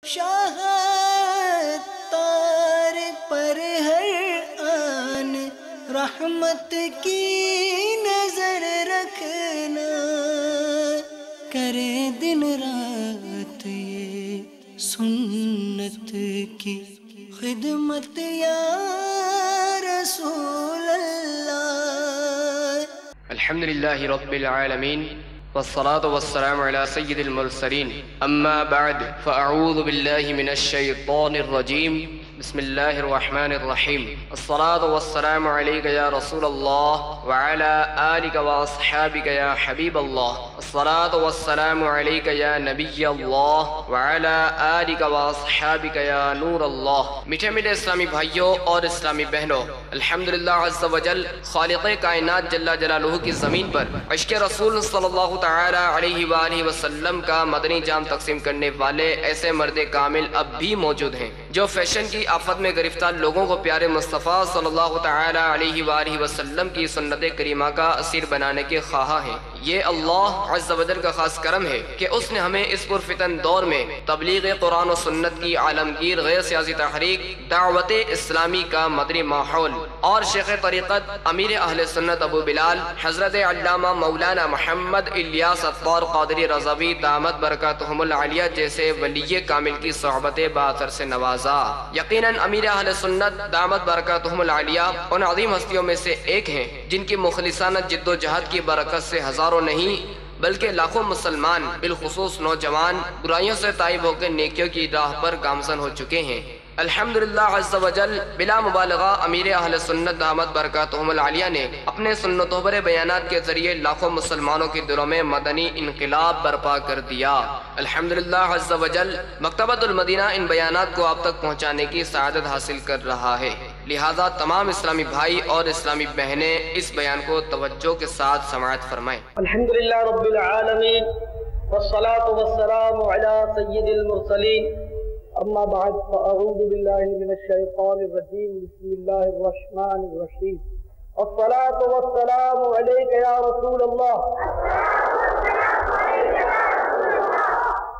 شاہ تار پر ہر آن رحمت کی نظر رکھنا، کرے دن رات یہ سنت کی خدمت یا رسول اللہ۔ الحمد للہ رب العالمین والصلاة والسلام على سید المرسلین، اما بعد فاعوذ باللہ من الشیطان الرجیم، بسم اللہ الرحمن الرحیم۔ الصلاة والسلام علیک یا رسول اللہ وعلى آلک واصحابک یا حبیب اللہ۔ الصلاة والسلام علیک یا نبی اللہ وعلى آلک واصحابک یا نور اللہ۔ میٹھے میٹھے اسلامی بھائیوں اور اسلامی بہنوں، الحمدللہ عز وجل خالق کائنات جل جلالہ کی زمین پر عشق رسول صلی اللہ تعالی علیہ وآلہ وسلم کا مدنی جام تقسیم کرنے والے ایسے مرد کامل اب بھی موجود ہیں جو فیشن کی آفت میں گرفتار لوگوں کو پیارے مصطفیٰ صلی اللہ تعالی علیہ وآلہ وسلم کی سنت کریمہ کا اسیر بنانے کے خواہاں ہیں۔ یہ اللہ عز و جل کا خاص کرم ہے کہ اس نے ہمیں اس پرفتن دور میں تبلیغ قرآن و سنت کی عالمگیر غیر سیاسی تحریک دعوت اسلامی کا مدنی ماحول اور شیخ طریقت امیر اہل سنت ابو بلال حضرت علامہ مولانا محمد الیاس عطار قادری رضوی دامت برکاتہم العالیہ جیسے ولی کامل کی صحبت باثر سے نوازا۔ یقیناً امیر اہل سنت دامت برکاتہم العالیہ ان عظیم ہستیوں میں سے ایک ہیں جن کی مخلصانہ جد و جہد کی برکت سے ہزاروں نہیں بلکہ لاکھوں مسلمان بالخصوص نوجوان برائیوں سے تائب ہو کے نیکیوں کی راہ پر گامزن ہو چکے ہیں۔ الحمدللہ عز و جل بلا مبالغہ امیر اہل سنت دامت برکاتہم العالیہ نے اپنے سنتوں پر بیانات کے ذریعے لاکھوں مسلمانوں کی دلوں میں مدنی انقلاب برپا کر دیا۔ الحمدللہ عز و جل مکتبۃ المدینہ ان بیانات کو آپ تک پہنچانے کی سعادت حاصل کر رہا ہے، لہذا تمام اسلامی بھائی اور اسلامی بہنیں اس بیان کو توجہ کے ساتھ سماعت فرمائیں۔ الحمدللہ رب العالمین والصلاة والسلام علی سید المرسلین، اما بعد فاعوذ باللہ من الشیطان الرجیم، بسم اللہ الرحمن الرحیم۔ الصلاة والسلام علیک یا رسول اللہ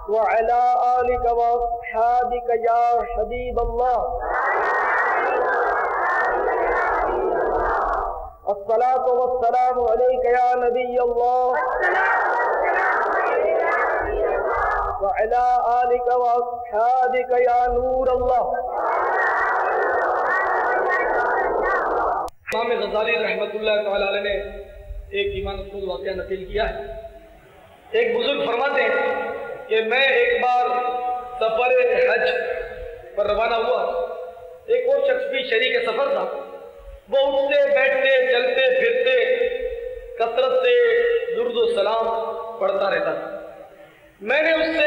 وعلی آلک واصحابک یا حبیب اللہ۔ الصلاة والسلام علیک یا نبی اللہ وعلى آلك وأصحابك يا نور الله۔ امام غزالی رحمت اللہ تعالی علیہ نے ایک ایمان افروز واقعہ نقل کیا ہے۔ ایک بزرگ فرماتے ہیں کہ میں ایک بار سفر حج پر روانہ ہوا، ایک اور شخص بھی شریک سفر تھا، وہ اٹھتے بیٹھتے چلتے پھرتے کثرت سے درود و سلام پڑھتا رہتا تھا۔ میں نے اس سے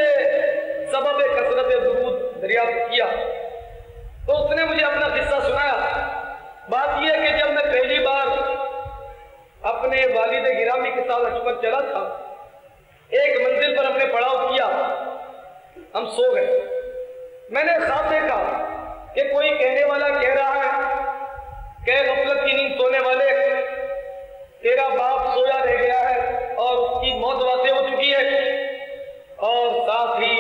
سبب کثرت درود دریافت کیا تو اس نے مجھے اپنا قصہ سنایا۔ بات یہ ہے کہ جب میں پہلی بار اپنے والد گرامی کے ساتھ حج پر چلا تھا، ایک منزل پر ہم نے پڑاؤ کیا، ہم سو گئے۔ میں نے خواب دیکھا کہ کوئی کہنے والا کہہ رہا ہے کہ غفلت کی نیند سونے والے، تیرا باپ سویا رہ گیا ہے اور اس کی موت واقع ہو چکی ہے، اور ساتھ ہی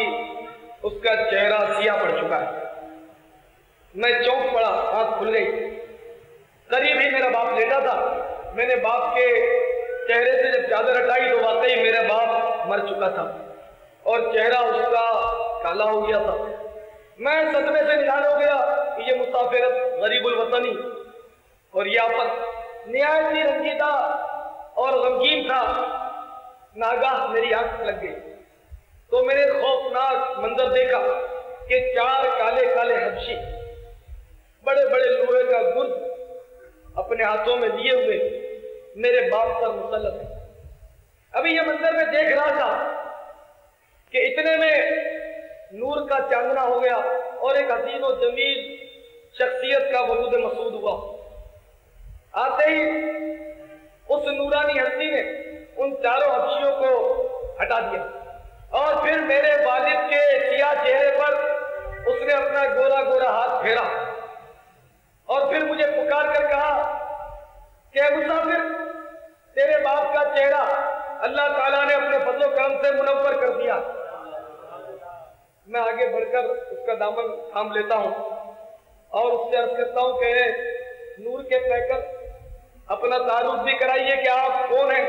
اس کا چہرہ سیاہ پڑ چکا ہے۔ میں چونک پڑا، آنکھ کھل گئی، قریب ہی میرا باپ لیٹا تھا۔ میں نے باپ کے چہرے سے جب چادر ہٹائی تو واقعی میرا باپ مر چکا تھا اور چہرہ اس کا کالا ہو گیا تھا۔ میں صدمے سے نہال ہو گیا کہ یہ مسافرت غریب الوطنی اور یہ آفت نہایت ہی رنجیدہ اور غمگین تھا۔ ناگاہ میری آنکھ لگ گئی تو میں نے خوفناک منظر دیکھا کہ 4 کالے کالے حبشی بڑے بڑے لوہے کا گرد اپنے ہاتھوں میں لیے ہوئے میرے باپ پر مسلط ہے۔ ابھی یہ منظر میں دیکھ رہا تھا کہ اتنے میں نور کا چاندنا ہو گیا اور ایک حسین و جمیل شخصیت کا ورود مسعود ہوا۔ آتے ہی اس نورانی ہستی نے ان 4 حبشیوں کو ہٹا دیا اور پھر میرے والد کے سیاہ چہرے پر اس نے اپنا گورا گورا ہاتھ پھیرا اور پھر مجھے پکار کر کہا کہ اے مسافر، تیرے باپ کا چہرہ اللہ تعالیٰ نے اپنے فضل و کرم سے منور کر دیا۔ میں آگے بڑھ کر اس کا دامن تھام لیتا ہوں اور اس سے عرض کرتا ہوں کہ نور کے پیکر اپنا تعارف بھی کرائیے کہ آپ کون ہیں.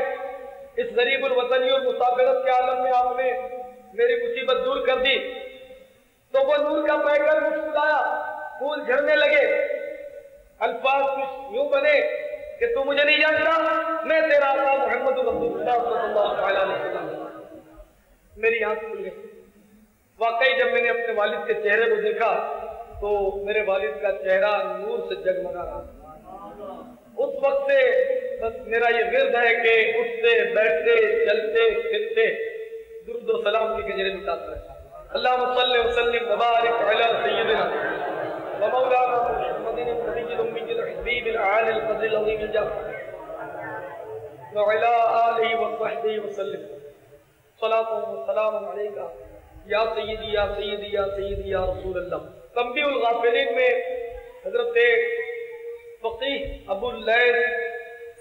اس غریب الوطنی اور مسافرت کے عالم میں آپ نے میری مصیبت دور کر دی. تو وہ نور کا پیکر مسکرایا, پھول جھڑنے لگے, الفاظ کچھ یوں بنے کہ تو مجھے نہیں جانتا, میں تیرا آقا محمد رسول اللہ صلی اللہ علیہ وسلم. میری آنکھ کھل گئی. واقعی جب میں نے اپنے والد کے چہرے کو دیکھا تو میرے والد کا چہرہ نور سے جگمگا رہا. اس وقت سے بس میرا یہ ورد ہے کہ اٹھتے بیٹھتے چلتے پھرتے درود و سلام کی گجرے لٹاتا رہتا. اللہم صلی وسلم وبارک علی سیدنا ومولانا محمد النبی الامی الحبیب العالی القدر العظیم الجاه وعلی آلہ وصحبہ وسلم. صلاۃ و سلام علیکہ یا سیدی یا سیدی یا سیدی یا رسول اللہ. تنبیہ الغافلین میں حضرت فقیہ ابو اللیث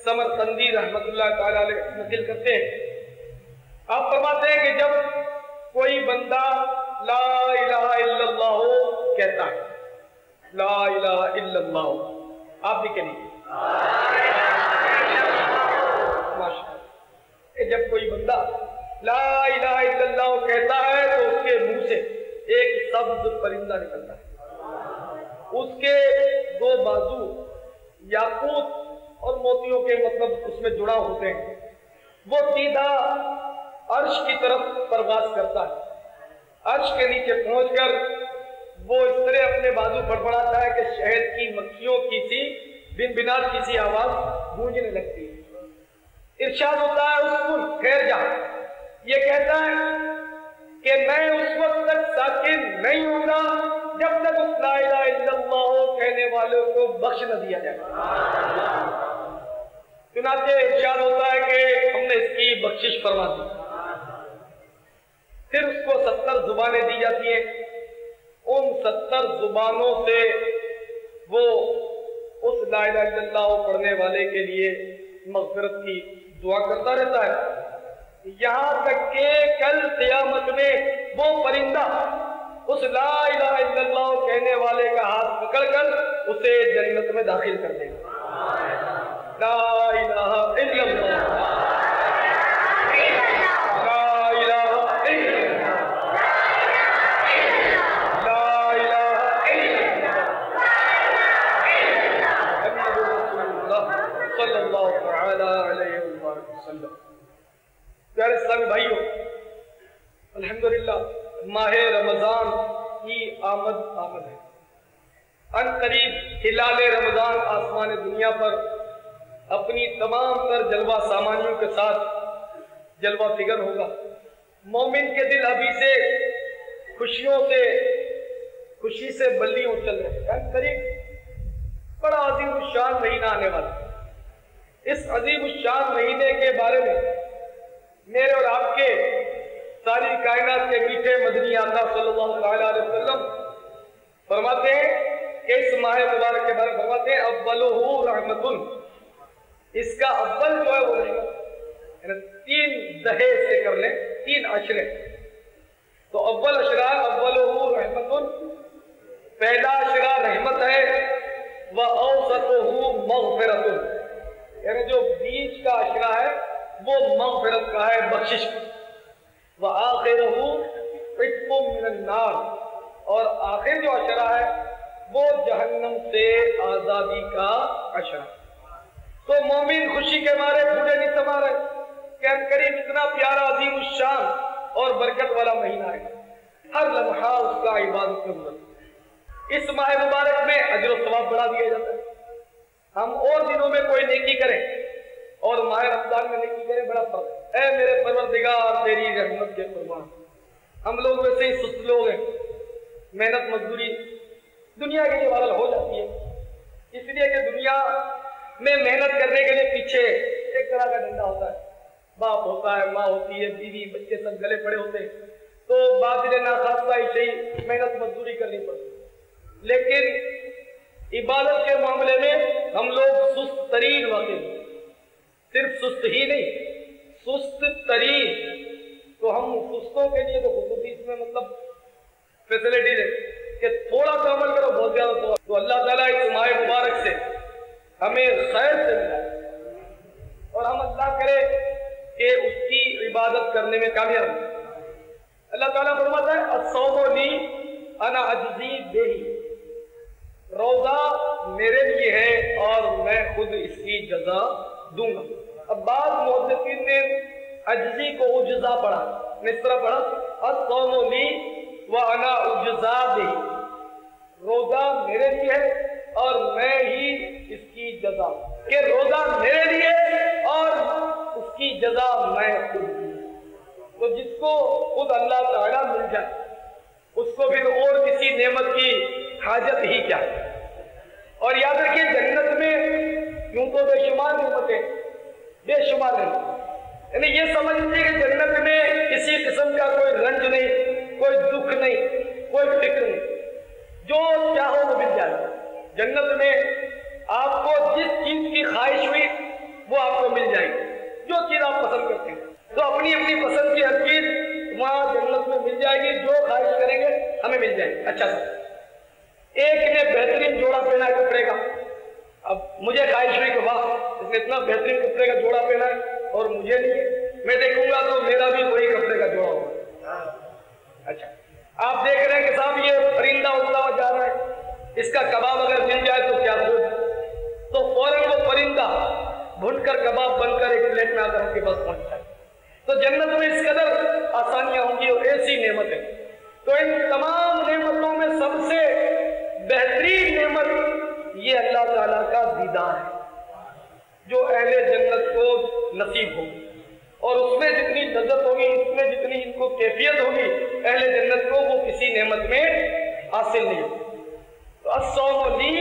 سمرقندی رحمت اللہ تعالی علیہ نقل کرتے ہیں, آپ فرماتے ہیں کہ جب کوئی بندہ لا الہ الا اللہ کہتا ہے, لا الہ الا اللہ, آپ بھی کہیے ماشاءاللہ, کہ جب کوئی بندہ لا الہ الا اللہ کہتا ہے تو اس کے منہ سے ایک سبز پرندہ نکلتا ہے. اس کے دو بازو یاقوت اور موتیوں کے مطلب اس میں جڑا ہوتے ہیں. وہ سیدھا عرش کی طرف پرواز کرتا ہے. عرش کے نیچے پہنچ کر وہ اس طرح اپنے بازو بڑبڑاتا ہے کہ شہد کی مکھیوں کی سی بن بنات کی سی آواز گونجنے لگتی ہے. ارشاد ہوتا ہے اسکن ٹھہر جا. یہ کہتا ہے کہ میں اس وقت تک ساکن نہیں ہوں گا جب تک اس لا الہ الا اللہ کہنے والوں کو بخش نہ دیا جائے. چنانچہ ارشاد ہوتا ہے کہ ہم نے اس کی بخشش فرما دی. پھر اس کو 70 زبانیں دی جاتی ہیں. ان 70 زبانوں سے وہ اس لا الہ الا اللہ پڑھنے والے کے لیے مغفرت کی دعا کرتا رہتا ہے, یہاں تک کہ کل قیامت میں وہ پرندہ اس لا الہ الا اللہ کہنے والے کا ہاتھ پکڑ کر اسے جنت میں داخل کر دے گا. لا الہ الا اللہ, لا الہ الا اللہ, لا الہ الا اللہ, محمد رسول اللہ صلی اللہ تعالی علیہ وسلم. پیارے اسلامی بھائیوں, الحمدللہ ماہ رمضان کی آمد ہے. ان قریب ہلال رمضان آسمان دنیا پر اپنی تمام تر جلوہ سامانیوں کے ساتھ جلوہ فگر ہوگا. مومن کے دل ابھی سے خوشی سے بلیوں چل رہے ہیں. ان قریب بڑا عظیم الشان مہینہ آنے والا. اس عظیم الشان مہینے کے بارے میں میرے اور آپ کے ساری کائنات کے میٹھے مدنی آقا صلی اللہ علیہ وسلم فرماتے ہیں کہ اس ماہ مبارک کے بارے میں فرماتے ہیں اولہ رحمتن. اس کا اول جو ہے وہ رحمت, یعنی 3 دہے سے کر لیں 3 عشرے. تو اول عشرہ اولہ رحمتن, پہلا عشرہ رحمت ہے. وَأَوْسَطُهُ مَغْفِرَةٌ, یعنی جو بیچ کا عشرہ ہے وہ مغفرت کا ہے, بخشش کا. وَآخِرُهُ عِتْقٌ مِّنَ النَّارِ, اور آخر جو عشرہ ہے وہ جہنم سے آزادی کا عشرہ. تو مومن خوشی کے مارے پھولے نہیں سما رہے کہ ان قریب اتنا پیارا عظیم الشان اور برکت والا مہینہ ہے. ہر لمحہ اس کا عبادت میں گزرتا ہے. اس ماہ مبارک میں اجر و ثواب بڑھا دیا جاتا ہے. ہم اور دنوں میں کوئی نیکی کریں اور ماہ رمضان میں نیکی کریں, بڑا فرق. اے میرے پروردگار تیری رحمت کے قربان, ہم لوگ ویسے ہی سست لوگ ہیں. محنت مزدوری دنیا کے لیے بہرحال ہو جاتی ہے, اس لیے کہ دنیا میں محنت کرنے کے لیے پیچھے ایک طرح کا ڈنڈا ہوتا ہے. باپ ہوتا ہے, ماں ہوتی ہے, بیوی بچے سب گلے پڑے ہوتے ہیں, تو باطل ناخواستہ ہی محنت مزدوری کرنی پڑتی. لیکن عبادت کے معاملے میں ہم لوگ سست ترین واقع ہیں. صرف سست ہی نہیں, سست ترین. تو ہم سستوں کے لیے تو خصوصی اس میں مطلب فیسلٹی ہے دوں گا. اب بعض محدثین نے عجزی کو اجزا پڑھا، اس طرح پڑھا الصوم لی وانا اجزا بہ، روزہ میرے لیے ہے اور میں ہی اس کی جزا، کہ روزہ میرے لیے اور اس کی جزا میں خود. تو جس کو خود اللہ تعالیٰ مل جائے اس کو پھر اور کسی نعمت کی حاجت ہی کیا ہے. اور یاد رکھیے جنت میں یوں تو بے شمار نعمتیں، بے شمار نعمتیں، یعنی یہ سمجھ لیجیے کہ جنت میں کسی قسم کا کوئی رنج نہیں، کوئی دکھ نہیں، کوئی فکر نہیں، جو چاہو وہ مل جائے. جنت میں آپ کو جس چیز کی خواہش ہوئی وہ آپ کو مل جائے گی، جو چیز آپ پسند کرتے ہیں. تو اپنی اپنی پسند کی ہر چیز وہاں جنت میں مل جائے گی، جو خواہش کریں گے ہمیں مل جائے گی. اچھا سر، ایک نے بہترین جوڑا پہنا ہے کپڑے کا، اب مجھے خواہش ہوئی کہ واہ اس نے اتنا بہترین کپڑے کا جوڑا پہنا ہے اور مجھے نہیں ہے، میں دیکھوں گا تو میرا بھی وہی کپڑے کا جوڑا ہوگا. اچھا، آپ دیکھ رہے ہیں کہ صاحب یہ پرندہ اڑتا ہوا جا رہا ہے، اس کا کباب اگر مل جائے تو کیا ہو، تو فوراً وہ پرندہ بھون کر کباب بن کر ایک پلیٹ میں آ کر ان کے پاس پہنچ جائے. تو جنت میں اس قدر آسانیاں ہوں گی اور ایسی نعمتیں. تو ان تمام نعمتوں میں سب سے بہترین نعمت یہ اللہ تعالیٰ کا دیدار ہے، جو اہل جنت کو نصیب ہوگی. اور اس میں جتنی لذت ہوگی، اس میں جتنی ان کو کیفیت ہوگی اہل جنت کو، وہ کسی نعمت میں حاصل نہیں ہوگی. تو الصوم لی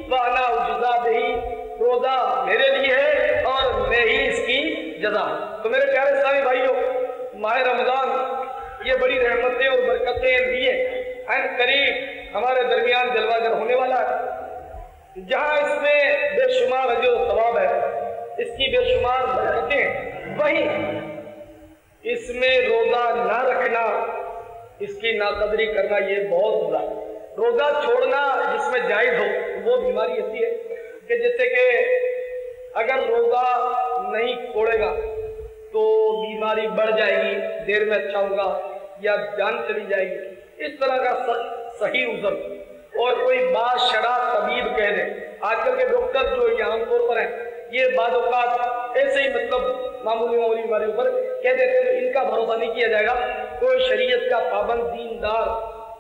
وانا اجزا بہ، روزہ میرے لیے ہے اور میں ہی اس کی جزا. تو میرے پیارے اسلامی بھائیوں، ماہ رمضان یہ بڑی رحمتیں اور برکتیں لیے عین قریب ہمارے درمیان جلوہ گر ہونے والا ہے، جہاں اس میں بے شمار اجر و ثواب ہے، اس کی بے شمار برکتیں، وہیں اس میں روزہ نہ رکھنا، اس کی ناقدری کرنا یہ بہت برا ہے. روزہ چھوڑنا جس میں جائز ہو وہ بیماری ایسی ہے کہ جیسے کہ اگر روزہ نہیں چھوڑے گا تو بیماری بڑھ جائے گی، دیر میں اچھا ہوگا یا جان چلی جائے گی، اس طرح کا صحیح عذر. اور کوئی بعض شرع طبیب کہہ دے، آج کل کے ڈاکٹر جو یہ عام طور پر ہیں یہ بعض اوقات ایسے ہی مطلب معمولی بیماریوں پر کہہ دیتے ہیں، ان کا بھروسہ نہیں کیا جائے گا. کوئی شریعت کا پابند دیندار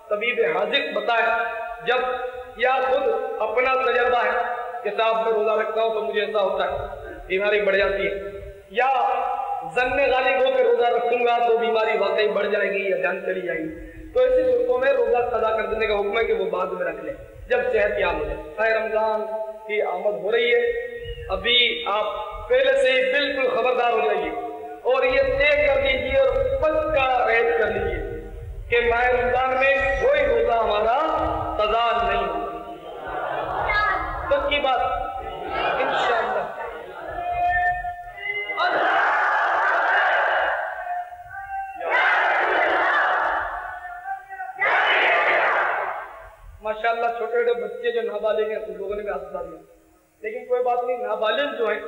طبیب حاذق بتائے، جب یا خود اپنا تجربہ ہے کہ صاحب میں روزہ رکھتا ہوں تو مجھے ایسا ہوتا ہے، بیماری بڑھ جاتی ہے، یا ظن غالب ہو کہ روزہ رکھوں گا تو بیماری واقعی بڑھ جائے گی یا جان چلی جائے گی، تو ایسی صورتوں میں روزہ قضا کر دینے کا حکم ہے کہ وہ بعد میں رکھ لیں جب صحت یاب ہو جائے. رمضان کی آمد ہو رہی ہے، ابھی آپ پہلے سے ہی بالکل خبردار ہو جائیے اور یہ طے کر لیجیے اور پکا عہد کر لیجیے کہ ماہ رمضان میں کوئی روزہ ہمارا قضا نہیں ہوگا. سب کی بات انشاءاللہ. ماشاءاللہ چھوٹے چھوٹے بچے جو نابالغ ہیں ان لوگوں نے بھی ہاتھ اٹھا دیا، لیکن کوئی بات نہیں، نابالغ جو ہیں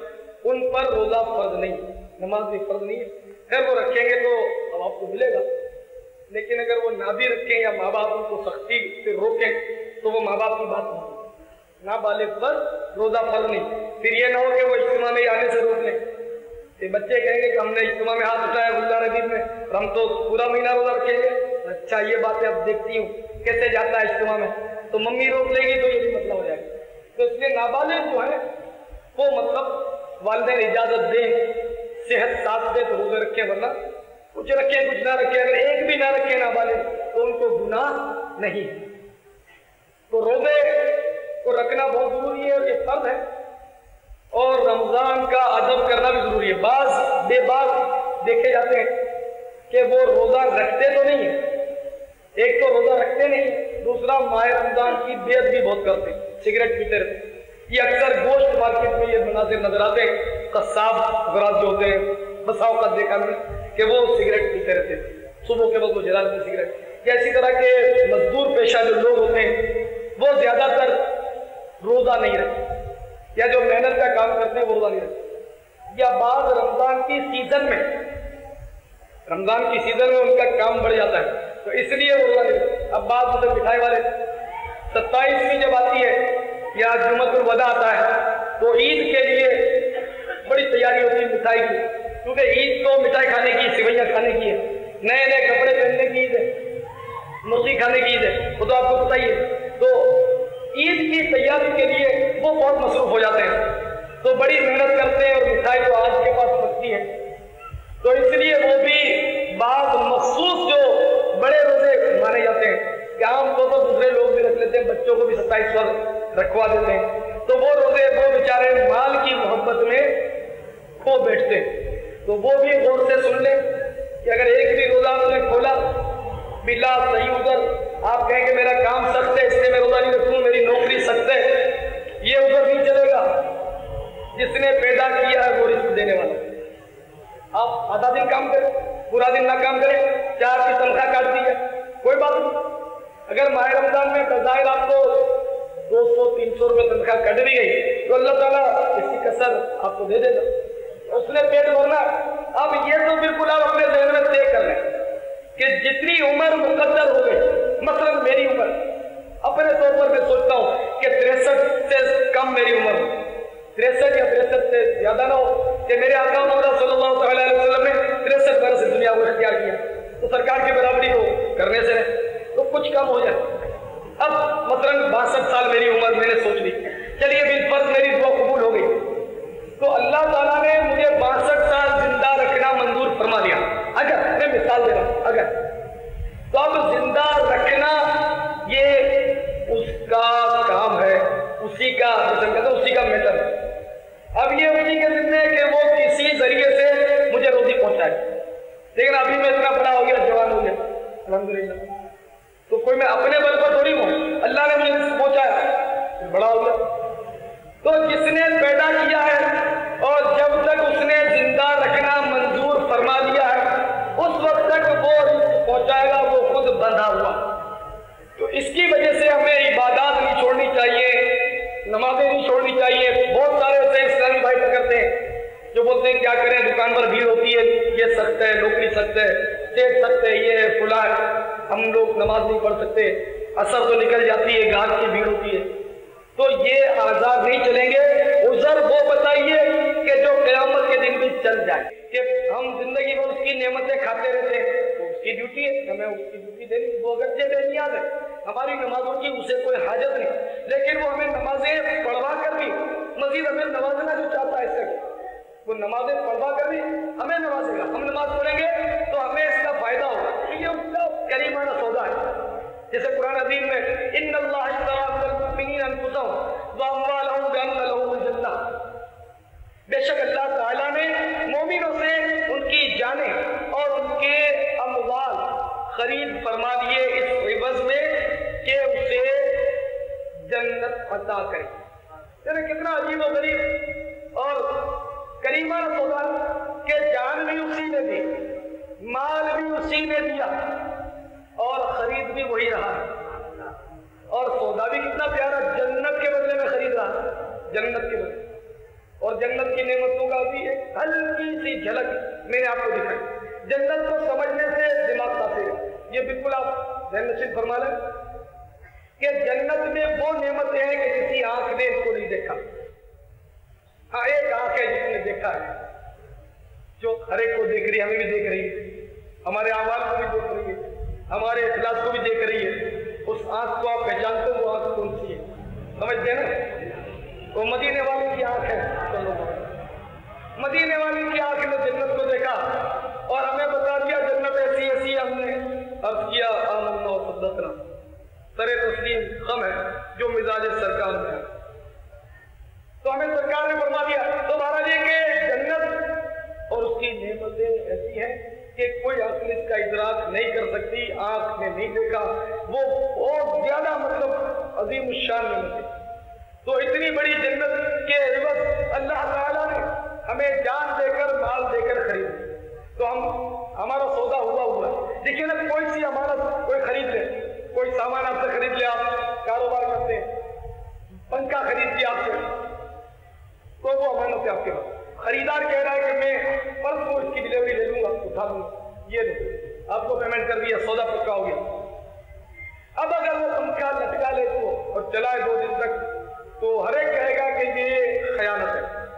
ان پر روزہ فرض نہیں، نماز بھی فرض نہیں ہے. خیر وہ رکھیں گے تو اب آپ کو ملے گا، لیکن اگر وہ نہ بھی رکھیں یا ماں باپ ان کو سختی سے روکیں تو وہ ماں باپ کی بات نہیں. نابالغ پر روزہ فرض نہیں. پھر یہ نہ ہو کہ وہ اجتماع میں آنے سے روک لیں. یہ بچے کہیں گے کہ ہم نے اجتماع میں ہاتھ اٹھایا گلزار حبیب میں، ہم تو پورا مہینہ روزہ رکھیں گے. اچھا یہ باتیں اب دیکھتی ہوں کیسے جاتا ہے اجتماع میں، تو ممی روک لے گی تو یہ بھی مسئلہ ہو جائے گا. تو اس لیے نابالغ جو ہے وہ مطلب والدین اجازت دیں، صحت ساتھ دے تو روزے رکھیں، ورنہ کچھ رکھیں کچھ نہ رکھیں. اگر ایک بھی نہ رکھیں نابالغ تو ان کو گناہ نہیں. تو روزے کو رکھنا بہت ضروری ہے اور یہ فرض ہے، اور رمضان کا ادب کرنا بھی ضروری ہے. بعض بے باک دیکھے جاتے ہیں کہ وہ روزہ رکھتے تو نہیں ہیں، ایک تو روزہ رکھتے نہیں، دوسرا ماہ رمضان کی بے ادبی بہت کرتے ہیں، سگریٹ پیتے رہتے. یہ اکثر گوشت مارکیٹ میں یہ مناظر نظر آتے ہیں، قصاب حضرات جو ہوتے ہیں بسا اوقات دیکھا میں کہ وہ سگریٹ پیتے رہتے ہیں صبح کے وقت، وہ جلا دیتے سگریٹ. یا اسی طرح کے مزدور پیشہ جو لوگ ہوتے ہیں وہ زیادہ تر روزہ نہیں رکھتے، یا جو محنت کا کام کرتے ہیں وہ روزہ نہیں رکھتے. یا بعض رمضان کی سیزن میں ان کا کام بڑھ جاتا ہے تو اس لیے وہ روزہ نہیں رکھتے. اب بعض ادھر مٹھائی والے 27ویں جب آتی ہے یا جمعۃ الوداع آتا ہے تو عید کے لیے بڑی تیاری ہوتی ہے مٹھائی کی، کیونکہ عید تو مٹھائی کھانے کی، سوئیاں کھانے کی ہے، نئے نئے کپڑے پہننے کی عید ہے، مرغی کھانے کی عید ہے، وہ تو آپ کو پتہ ہی ہے۔ تو عید کی تیاری کے لیے وہ بہت مصروف ہو جاتے ہیں، تو بڑی محنت کرتے ہیں، اور مٹھائی تو آج کے پاس بچتی ہے، تو اس لیے وہ بھی بعض مخصوص جو بڑے روزے مانے جاتے ہیں کہ عام طور پر دوسرے لوگ بھی رکھ لیتے ہیں، بچوں کو بھی 27 وقت رکھوا دیتے ہیں، تو وہ روزے وہ بیچارے مال کی محبت میں کھو بیٹھتے ہیں۔ تو وہ بھی غور سے سن لیں کہ اگر ایک بھی روزہ آپ نے کھولا بلا صحیح عذر، آپ کہیں کہ میرا کام سخت ہے اس لیے میں روزہ نہیں رکھوں، میری نوکری سخت ہے، یہ عذر نہیں چلے گا۔ جس نے پیدا کیا ہے وہ رزق دینے والا، آپ آدھا دن کام کریں، پورا دن نہ کام کریں، 4 کی تنخواہ کاٹ دی ہے، کوئی بات نہیں۔ اگر ماہ رمضان میں بظاہر آپ کو 200-300 روپے تنخواہ کٹ بھی گئی تو اللہ تعالیٰ اس کی کسر آپ کو دے دے گا، اس نے پیٹ بھرنا۔ اب یہ تو بالکل آپ اپنے ذہن میں طے کر لیں کہ جتنی عمر مقدر ہو گئی، مثلا میری عمر اپنے طور پر میں سوچتا ہوں کہ 63 سے کم میری عمر ہو، 63 یا 63 سے زیادہ نہ ہو، کہ میرے آقا محمد صلی اللہ تعالیٰ علیہ وسلم نے 63 برس سے دنیا کو اختیار کیا، تو سرکار کی برابری کو کرنے سے تو کچھ کم ہو جائے۔ اب مثلا 62 سال میری عمر میں نے سوچ لی، چلیے بالفرض میری دعا قبول ہو گئی، تو اللہ تعالیٰ نے مجھے 62 سال زندہ رکھنا منظور فرما دیا، اگر میں مثال دے رہا ہوں، اگر تو اب زندہ رکھنا یہ اس کا کام ہے، اسی کا اسی کا میٹر ہے۔ اب یہ اسی کے ذمہ ہے کہ وہ کسی ذریعے سے مجھے روزی پہنچائے، لیکن ابھی میں اتنا بڑا ہو گیا، جوان ہو گیا الحمدللہ، تو کوئی میں اپنے بل پر تھوڑی ہوں، اللہ نے مجھے پہنچایا، بڑا ہو گیا۔ تو جس نے پیدا کیا ہے اور جب تک اس نے زندہ رکھنا منظور فرما دیا ہے اس وقت تک وہ رزق پہنچائے گا، وہ خود بندھا ہوا۔ تو اس کی وجہ سے ہمیں عبادات نہیں چھوڑنی چاہیے، نمازیں نہیں چھوڑنی چاہیے۔ بہت سارے ایسے اسلامی بھائی کرتے ہیں جو بولتے ہیں کیا کریں، دکان پر بھیڑ ہوتی ہے، یہ سخت ہے، نوکری سخت ہے، صحت سخت ہے، یہ ہے فلاں ہے، ہم لوگ نماز نہیں پڑھ سکتے، اثر تو نکل جاتی ہے، گاہک کی بھیڑ ہوتی ہے۔ تو یہ آزاد نہیں چلیں گے، عذر وہ بتائیے کہ جو قیامت کے دن بھی چل جائے، کہ ہم زندگی میں اس کی نعمتیں کھاتے رہتے ہیں، تو اس کی ڈیوٹی ہے، ہمیں اس کی ڈیوٹی دینی، وہ اگرچہ بے نیاز ہے، ہماری نمازوں کی اسے کوئی حاجت نہیں، لیکن وہ ہمیں نمازیں پڑھوا کر بھی مزید ہمیں نوازنا جو چاہتا ہے اس سے، وہ نمازیں پڑھوا کر بھی ہمیں نوازے گا، ہم نماز پڑھیں گے تو ہمیں اس کا فائدہ ہوگا، یہ اس کا کریمانہ سودا ہے۔ جیسے قرآن عظیم میں ان اللہ اشتری من المؤمنین انفسهم واموالهم بان لهم الجنہ، بے شک اللہ تعالیٰ نے مومنوں سے ان کی جانیں اور ان کے اموال خرید فرما دیے اس عوض میں کہ اسے جنت عطا کرے۔ یعنی کتنا عجیب و غریب اور کریمانہ سودا کہ جان بھی اسی نے دی، مال بھی اسی نے دیا اور خرید بھی وہی رہا، اور سودا بھی کتنا پیارا، جنت کے بدلے میں خرید رہا، جنت کے بدلے۔ اور جنت کی نعمتوں کا بھی ایک ہلکی سی جھلک میں نے آپ کو دکھائی۔ جنت کو سمجھنے سے دماغ تاثیر ہے، یہ بالکل آپ ذہن نشین فرما لیں کہ جنت میں وہ نعمتیں ہیں کہ کسی آنکھ نے اس کو نہیں دیکھا۔ ہاں ایک آنکھ ہے جس نے دیکھا ہے، جو ہر ایک کو دیکھ رہی ہے، ہمیں بھی دیکھ رہی ہے، ہمارے اعمال کو بھی دیکھ رہی ہے، ہمارے اخلاص کو بھی دیکھ رہی ہے۔ اس آنکھ کو آپ پہچانتے ہو، وہ آنکھ کون سی ہے، سمجھتے ہیں نا؟ وہ مدینے والے کی آنکھ ہے، مدینے والے کی آنکھ نے جنت کو دیکھا اور ہمیں بتا دیا جنت ایسی ایسی، ہم نے عرض کیا آمنا و صدقنا، سر تسلیم خم ہے جو مزاج سرکار میں ہے۔ تو ہمیں سرکار نے فرما دیا، تو بہرحال یہ کہ جنت اور اس کی نعمتیں ایسی ہیں کہ کوئی عقل اس کا ادراک نہیں کر سکتی، آنکھ نے نہیں دیکھا، وہ بہت زیادہ مطلب عظیم الشان نعمت ہے۔ تو اتنی بڑی جنت کے عوض اللہ تعالیٰ نے ہمیں جان دے کر، مال دے کر خرید، تو ہمارا سودا ہوا ہے۔ دیکھیے نا، کوئی سی امانت کوئی خرید لے، کوئی سامان آپ سے خرید لے، آپ کاروبار کرتے ہیں، پنکھا خرید لیا آپ سے، تو وہ امانت ہے آپ کے پاس۔ خریدار کہہ رہا ہے کہ میں پرسوں اس کی ڈلیوری لے لوں گا، اٹھا دوں گا، یہ لو، آپ کو پیمنٹ کر دیا، سودا پکا ہو گیا۔ اب اگر وہ پنکھا لٹکا لے تو اور چلائے 2 دن تک، تو ہر ایک کہے گا کہ یہ خیانت ہے،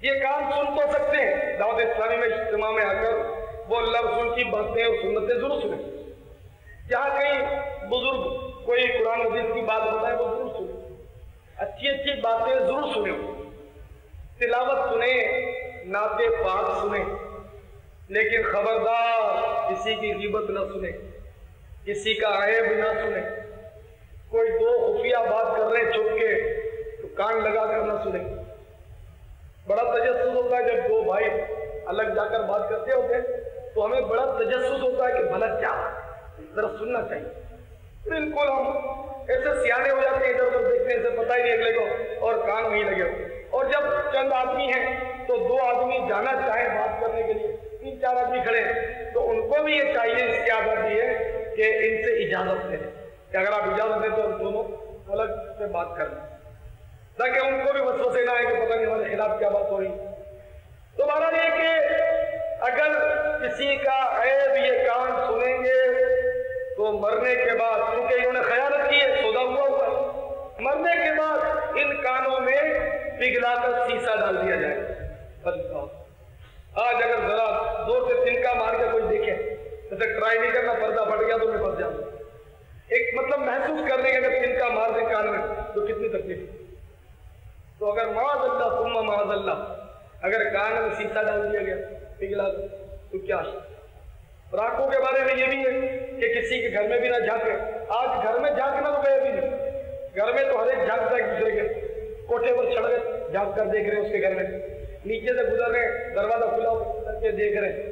یہ کان سن تو سکتے ہیں، دعوت اسلامی میں اجتماع میں آ کر وہ اللہ رسول کی باتیں اور سنتیں ضرور سنیں، جہاں کہیں بزرگ کوئی قرآن مجید کی بات بتائے وہ ضرور سنیں، اچھی اچھی باتیں ضرور سنیں، تلاوت سنیں، نعت پاک سنیں، لیکن خبردار کسی کی غیبت نہ سنیں، کسی کا عیب نہ سنیں، کوئی دو خفیہ بات کر رہے چھپ کے تو کان لگا کر نہ سنیں۔ بڑا تجسس ہوتا ہے جب دو بھائی الگ جا کر بات کرتے ہوتے ہیں تو ہمیں بڑا تجسس ہوتا ہے کہ بھلا کیا ذرا سننا چاہیے، بالکل ہم ایسے سیانے ہو جاتے ہیں ادھر ادھر دیکھنے سے پتہ ہی نہیں اگلے کو اور کان وہیں لگے ہوتے ہیں۔ اور جب چند آدمی ہیں تو دو آدمی جانا چاہیں بات کرنے کے لیے، تین چار آدمی کھڑے ہیں تو ان کو بھی یہ چاہیے، اس کی عادت یہ ہے کہ ان سے اجازت لیں کہ اگر آپ اجازت دیں تو ہم دونوں الگ سے بات کر لیں، تاکہ ان کو بھی وسوسے نہ آئے کہ پتہ نہیں ہمارے خلاف کیا بات ہو رہی۔ تو بہرحال یہ کہ اگر کسی کا عیب یہ کان سنیں گے تو مرنے کے بعد، کیونکہ انہوں نے خیانت کی ہے، سودا ہوا ہے، مرنے کے بعد ان کانوں میں پگھلا کر سیسا ڈال دیا جائے۔ آج اگر ذرا زور سے تنکا مار کے کوئی دیکھے، جیسے ٹرائی نہیں کرنا، پردہ پھٹ گیا تو میں پھنس جاؤں، ایک مطلب محسوس کرنے کے اگر تنکا مار دیں کان میں تو کتنی تکلیف۔ تو اگر معاذ اللہ ثم معاذ اللہ اگر کان میں سیسا ڈال دیا گیا پگھلا تو کیا؟ اور آنکھوں کے بارے میں یہ بھی ہے کہ کسی کے گھر میں بھی نہ جھانکے۔ آج گھر میں جھانکنا تو گئے بھی نہیں، گھر میں تو ہر ایک جھانکتا ہے ایک دوسرے کے، کوٹھے پر چڑھ گئے جھانک کر دیکھ رہے ہیں اس کے گھر میں، نیچے سے گزر رہے ہیں دروازہ کھلا ہوا کے دیکھ رہے ہیں،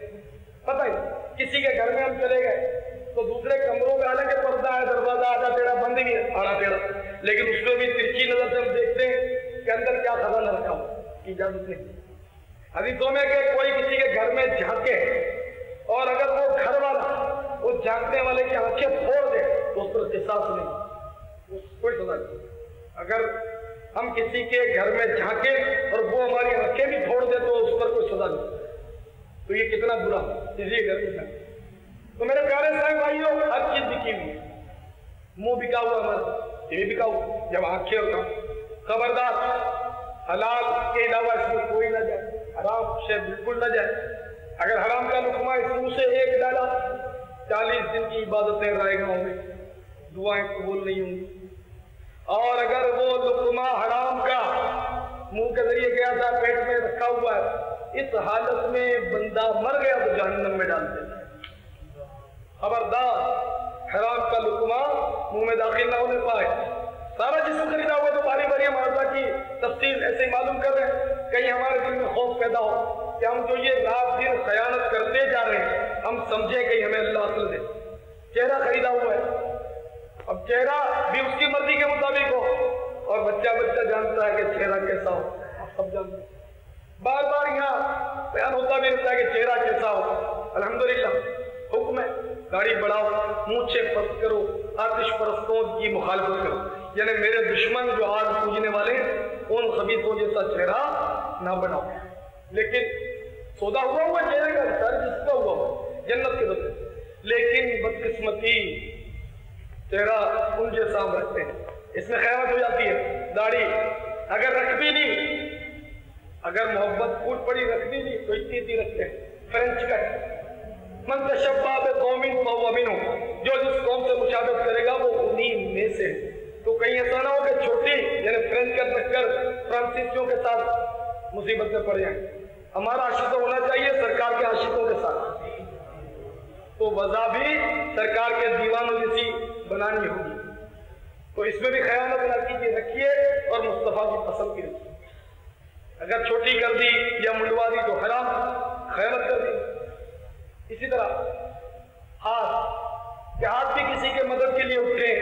پتہ ہی کسی کے گھر میں ہم چلے گئے تو دوسرے کمروں میں حالانکہ پردہ ہے، دروازہ آدھا ٹیڑھا بند ہی ہے، آڑا ٹیڑھا، لیکن اس میں بھی ترچھی نظر سے ہم دیکھتے ہیں کہ اندر کیا خزانہ رکھا ہو، اجازت نہیں۔ حدیثوں میں کہ کوئی کسی کے گھر میں جھانکے اور اگر وہ گھر والا اس جھانکنے والے کی آنکھیں پھوڑ دے تو اس پر قصاص نہیں، کوئی سزا نہیں۔ اگر ہم کسی کے گھر میں جھانکے اور وہ ہماری آنکھیں بھی پھوڑ دے تو اس پر کوئی سزا نہیں، تو یہ کتنا برا کسی کے گھر میں جھانکے۔ تو میرے پیارے صاحب بھائیوں، ہر چیز بکی ہوئی ہے، منہ بکا ہوا ہمارا، یہ بھی بکا ہوا، جب آنکھیں اور کان۔ خبردار حلال کے علاوہ اس میں کوئی نہ جائے، حرام شے بالکل نہ جائے۔ اگر حرام کا لقمہ اس منہ سے ایک ڈالا 40 دن کی عبادتیں رائے گا ہوں گی، دعائیں قبول نہیں ہوں گی۔ اور اگر وہ لقمہ حرام کا منہ کے ذریعے گیا تھا، پیٹ میں رکھا ہوا ہے، اس حالت میں بندہ مر گیا تو جہنم میں ڈال دیتا ہے۔ خبردار حرام کا لقمہ منہ میں داخل نہ ہونے پائے۔ سارا جسم خریدا ہوا تو باری باری معاوضہ کی تفصیل ایسے ہی معلوم کر رہے ہیں، کہیں ہمارے دل میں خوف پیدا ہو کہ ہم جو یہ رات دن خیانت کرتے جا رہے ہیں ہم سمجھیں کہ ہمیں اللہ عقل دے۔ چہرہ خریدا ہوا ہے، اب چہرہ بھی اس کی مرضی کے مطابق ہو، اور بچہ جانتا ہے کہ چہرہ کیسا ہو، آپ سب جانتے ہیں۔ بار بار یہاں بیان ہوتا بھی رہتا ہے کہ چہرہ کیسا ہو۔ الحمدللہ حکم ہے داڑھی بڑھاؤ، مونچھیں پست کرو، آتش پرستوں کی مخالفت کرو، یعنی میرے دشمن جو آگ پوجنے والے ان خبیثوں جیسا چہرہ نہ بناؤ۔ لیکن سودا ہوا چہرے کا سر جس کا ہوا جنت کے بدلے، لیکن بدقسمتی چہرہ ان جیسا ہم رکھتے ہیں، اس میں خیانت ہو جاتی ہے۔ داڑھی اگر رکھ بھی نہیں، اگر محبت پھوٹ پڑی رکھ بھی نہیں تو اتنی رکھتے ہیں، فرینچ کٹ۔ من تشبہ بقوم فہو منہم، جو جس قوم سے مشابہت کرے گا وہ انہی میں سے۔ تو کہیں ایسا نہ ہو کہ چھوٹی یعنی فرینچ کٹ رکھ کر فرانسیسیوں کے ساتھ مصیبت میں پڑ جائیں۔ ہمارا عاشق ہونا چاہیے سرکار کے عاشقوں کے ساتھ، تو وضع بھی سرکار کے دیوانوں جیسی بنانی ہوگی۔ تو اس میں بھی خیانت نہ کیجیے، رکھیے اور مصطفیٰ کی پسند کی رکھیے۔ اگر چھوٹی کر دی یا منڈوا دی تو حرام، خیانت کر دی۔ اسی طرح ہاتھ، کہ ہاتھ بھی کسی کے مدد کے لیے اٹھے،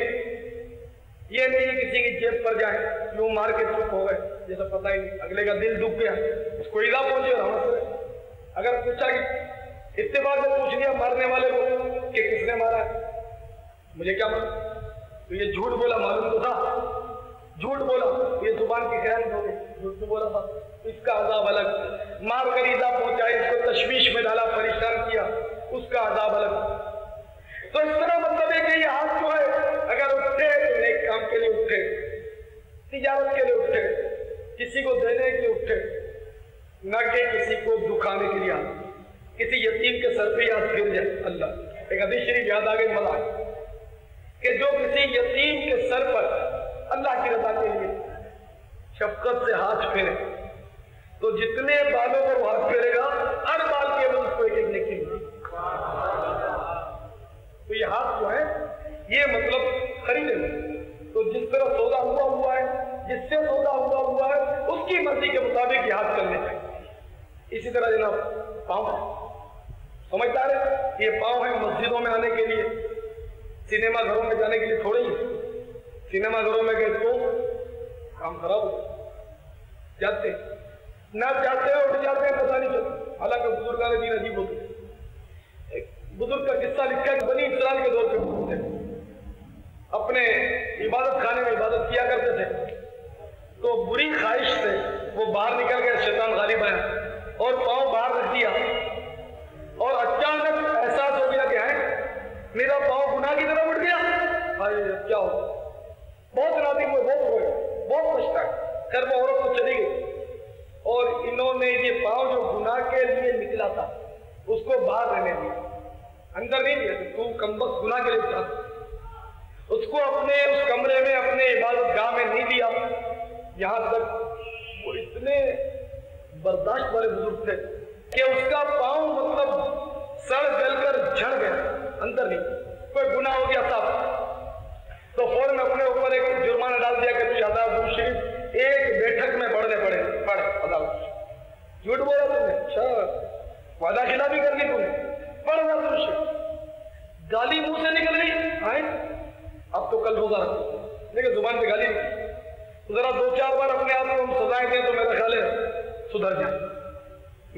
یہ نہیں کسی کی جیب پر جائیں، یوں مار کے چپ ہو گئے جیسا پتہ ہی نہیں، اگلے کا دل ڈوب گیا، اس کو ایذا پہنچے اور ہم سے اگر پوچھا کہ اتفاق سے پوچھ لیا مارنے والے کو کہ کس نے مارا ہے، مجھے کیا معلوم، تو یہ جھوٹ بولا، معلوم تو تھا جھوٹ بولا، یہ زبان کی خیانت ہو گئی، جھوٹ تو بولا تھا، اس کا عذاب الگ، مار کر ایذا پہنچائی، اس کو تشویش میں ڈالا، پریشان کیا، اس کا عذاب الگ۔ تو اس طرح مطلب ہے کہ یہ ہاتھ جو ہے اگر اٹھے تو نیک کام کے لیے اٹھے، تجارت کے لیے اٹھے، کسی کو دینے کے لیے اٹھے، نہ کہ کسی کو دکھانے کے لیے آتا، کسی یتیم کے سر پہ یاد پھر جائے اللہ۔ ایک حدیث شریف یاد آگئی مزہ کہ جو کسی یتیم کے سر پر اللہ کی رضا کے لیے شفقت سے ہاتھ پھیرے تو جتنے بالوں پر وہ ہاتھ پھیرے گا ہر بال کے بعد اس کو ایک ایک نیکی ملے۔ تو یہ ہاتھ جو ہے یہ مطلب خریدے تو جس طرح سودا ہوا ہے، جس سے سودا ہوا ہے اس کی مرضی کے مطابق یہ ہاتھ کرنے چاہیے۔ اسی طرح جناب پاؤں سمجھدار ہے، یہ پاؤں ہے مسجدوں میں آنے کے لیے، سینما گھروں میں جانے کے لیے تھوڑے ہی۔ سینما گھروں میں گئے تو کام خراب ہو جاتے نہ جاتے ہیں، اٹھ جاتے ہیں، پتہ نہیں چلتا۔ حالانکہ بزرگان دین عجیب ہوتے ہیں۔ ایک بزرگ کا قصہ لکھا ہے، بنی اسرائیل کے دور پہ تھے، اپنے عبادت خانے میں عبادت کیا کرتے تھے، تو بری خواہش سے وہ باہر نکل گئے، شیطان غالب آیا اور پاؤں باہر رکھ دیا، اور اچانک احساس ہو گیا کہ میرا پاؤں گناہ کی طرف اٹھ گیا، کیا ہو؟ بہت نادم ہوئے، بہت روئے، بہت پچھتایا۔ خیر وہ عورت تو چلی گئی اور انہوں نے یہ پاؤں جو گناہ کے لیے نکلا تھا اس کو باہر رہنے دیا، اندر نہیں دیا، تو کمبخت گناہ کے لیے چاہتا، اس کو اپنے اس کمرے میں اپنے عبادت گاہ میں نہیں دیا۔ یہاں تک وہ اتنے برداشت والے بزرگ تھے کہ اس کا پاؤں مطلب سڑ جل کر جھڑ گیا، اندر نہیں، کوئی گناہ ہو گیا تھا تو فوراً اپنے اوپر ایک جرمانہ ڈال دیا کہ تجھے عذاب شریف ایک بیٹھک میں پڑھنے پڑے عذاب۔ جھوٹ بولا تم نے، اچھا وعدہ خلافی کر لی تم نے، پڑھ عذاب شریف، گالی منہ سے نکل گئی، اب تو کل روزہ رکھو، لیکن زبان پہ گالی نہیں، ذرا دو چار بار اپنے آپ کو ہم سزائیں دیں تو میرا خیال ہے سدھر جائیں،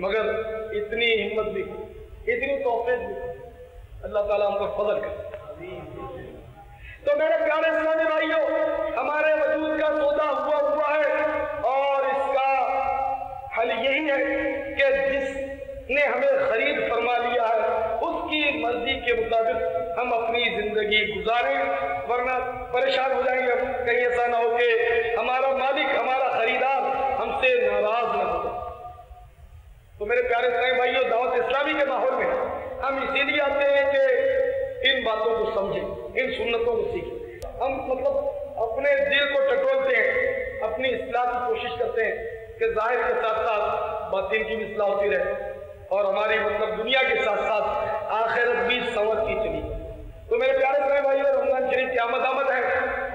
مگر اتنی ہمت بھی، اتنی توفیق بھی اللہ تعالیٰ ہم پر فضل کرے۔ تو میرے پیارے اسلامی بھائیوں، ہمارے وجود کا سودا ہوا ہے اور اس کا حل یہی ہے کہ جس نے ہمیں خرید فرما لیا ہے اس کی مرضی کے مطابق ہم اپنی زندگی گزاریں، ورنہ پریشان ہو جائیں گے ہم۔ کہیں ایسا نہ ہو کہ ہمارا مالک، ہمارا خریدار ہم سے ناراض نہ ہو۔ تو میرے پیارے اسلامی بھائیوں، دعوت اسلامی کے ماحول میں ہم اسی لیے آتے ہیں کہ ان باتوں کو سمجھیں، ان سنتوں کو سیکھیں۔ ہم مطلب اپنے دل کو ٹٹولتے ہیں، اپنی اصلاح کی کوشش کرتے ہیں کہ ظاہر کے ساتھ ساتھ باطن کی بھی اصلاح ہوتی رہے اور ہماری مطلب دنیا کے ساتھ ساتھ آخرت بھی سنورتی چلی۔ تو میرے پیارے اسلامی بھائیوں، رمضان شریف کی آمد ہے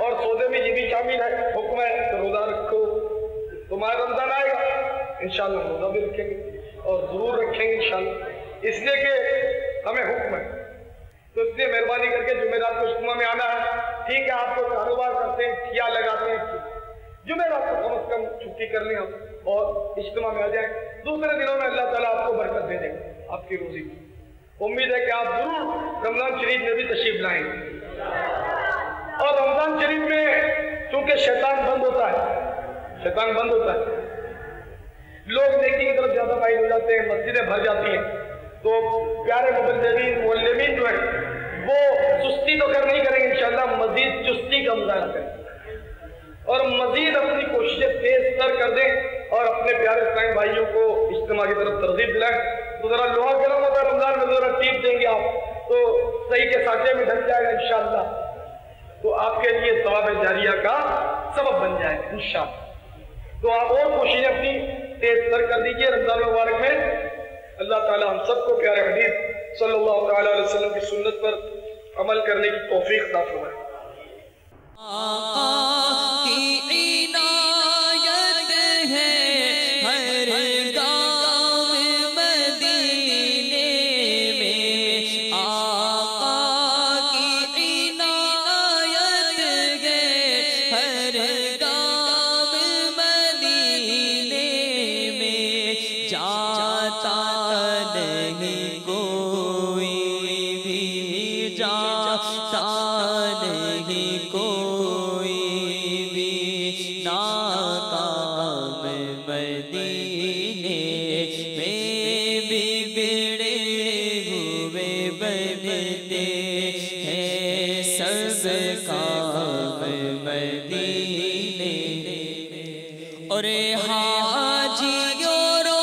اور سودے میں یہ بھی شامل ہے، حکم ہے کہ روزہ رکھو۔ تمہارا رمضان آئے گا انشاءاللہ روزہ بھی رکھیں گے اور ضرور رکھیں گے انشاءاللہ، اس لیے کہ ہمیں حکم ہے۔ تو اس لیے مہربانی کر کے جمعرات کو اجتماع میں آنا ہے۔ ٹھیک ہے آپ کو کاروبار کرتے ہیں، کیا لگاتے ہیں، جمعرات کو کم از کم چھٹی کر لیں اور اجتماع میں آ جائیں۔ دوسرے دنوں میں اللہ تعالیٰ آپ کو برکت دے دے گا آپ کی روزی میں۔ امید ہے کہ آپ ضرور رمضان شریف میں بھی تشریف لائیں گے، اور رمضان شریف میں چونکہ شیطان بند ہوتا ہے، لوگ نیکی کی طرف زیادہ مائل ہو جاتے ہیں، مسجدیں بھر جاتی ہیں، تو پیارے مبلغین معلمین جو ہیں وہ سستی تو کر نہیں کریں گے، انشاءاللہ مزید چستی کا مظاہرہ کریں اور مزید اپنی کوششیں تیز تر کر دیں اور اپنے پیارے اسلامی بھائیوں کو اجتماع کی طرف ترغیب دلائیں۔ تو ذرا لوہا گرم ہوتا ہے رمضان میں، ذرا ٹیپ دیں گے آپ تو صحیح کے سانچے میں ڈھک جائے گا انشاءاللہ، تو آپ کے لیے ثواب جاریہ کا سبب بن جائے گا انشاءاللہ۔ تو آپ اور کوششیں اپنی تیز تر کر دیجئے رمضان مبارک میں۔ اللہ تعالی ہم سب کو پیارے حبیب صلی اللہ تعالی علیہ وسلم کی سنت پر عمل کرنے کی توفیق عطا فرمائے۔ اور حاجیوں رو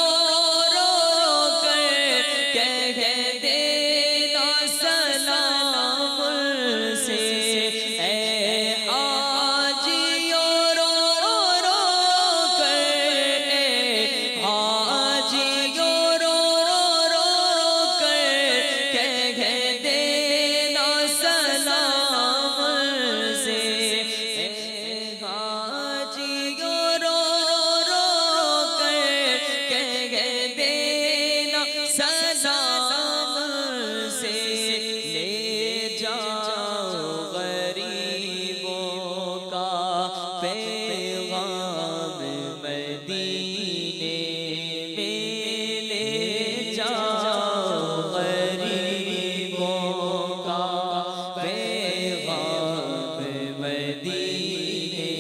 پیغام مدینے میں لے جاؤ غریبوں کا پیغام مدینے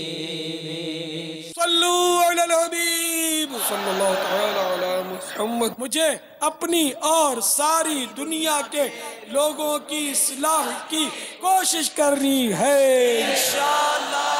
میں صلو علی الحبیب صلی اللہ تعالی علی محمد. مجھے اپنی اور ساری دنیا کے لوگوں کی اصلاح کی کوشش کرنی ہے انشاءاللہ.